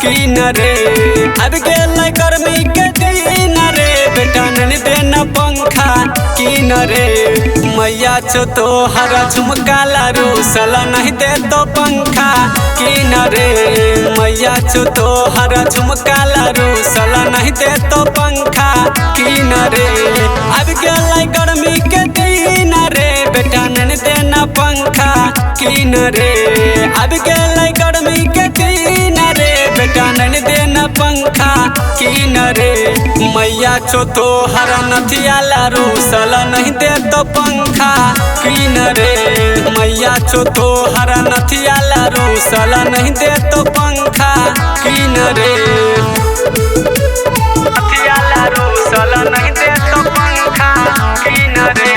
किन रे। अब गेल गर्मी के दिन रे बेटा नहीं देना पंखा किन रे। मैया छो तोहर झुमका रूसल नहीं दे तो पंखा किन रे। मैया छो तोहर झुमका रूसल नहीं दे तो पंखा किन रे। अब गेल गर्मी के दिन रे बेटा नहीं देना पंखा किन रे। अब गेल गर्मी के दिन रे बेटा नहीं देना पंखा किन रे। मैया छो तोहर नथिया रूसल नहीं दे तो पंखा किन रे। मैया छो तोहर नथिया रूसल नहीं दे तो पंखा किन रे। नथिया रूसल नहीं दे तो पंखा किन रे।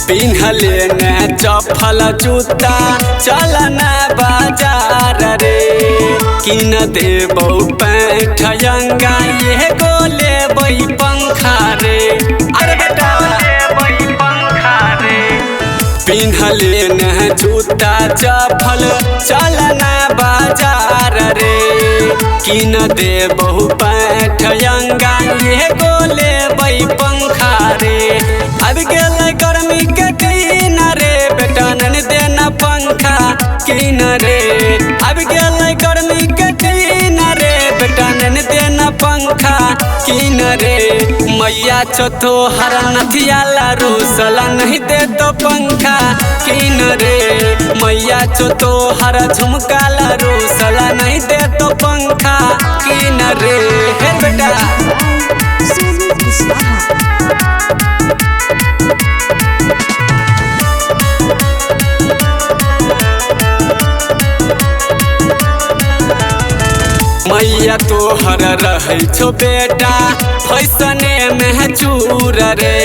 पिन्हले न चप्पल जूता चलना बाजार रे। किन देबौ पैंठ अंगा ये गोले बई पंखा रे। अरे बेटा बई पंखा रे। पिन्हले न जूता चप्पल चलना बाजार रे। किन देबौ पैंठ अंगा ये गोले बई पंखा रे। अब गेल गर्मी के दिन रे बेटा नहीं देना पंखा किन रे। अब गेल गर्मी के दिन रे बेटा नहीं देना पंखा किन रे। मैया छो तोहर नथिया रूसल नहीं दे तो पंखा किन रे। मैया छो तोहर झुमका रूसल नहीं दे तो पंखा किन रे। हे बेटा मैया तोहर रहे छो बेटा फैसने में चूर रे।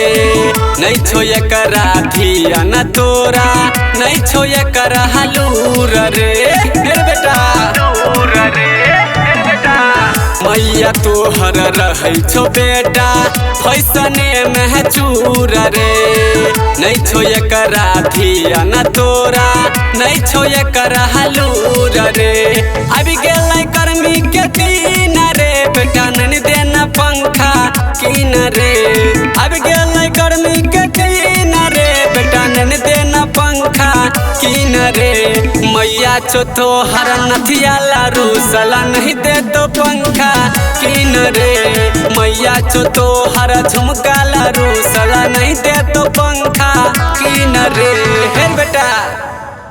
नहीं छो एकरा धियान तोरा नहीं छो एकरा हलूर रे। बेटा मैया तोहर रहे छो बेटा फैसने में चूर रे। नहीं छो एकरा धियान तोरा नहीं छो एकरा हलूर रे। अब गेल गर्मी के दिन रे बेटा नहीं देना पंखा किन रे। अब गेल गर्मी के दिन रे बेटा नहीं देना पंखा किन रे। मैया छो तोहर नथिया रूसल नहीं दे तो पंखा किन रे। मैया छो तोहर झुमका रूसल नहीं दे तो पंखा किन रे। हे बेटा।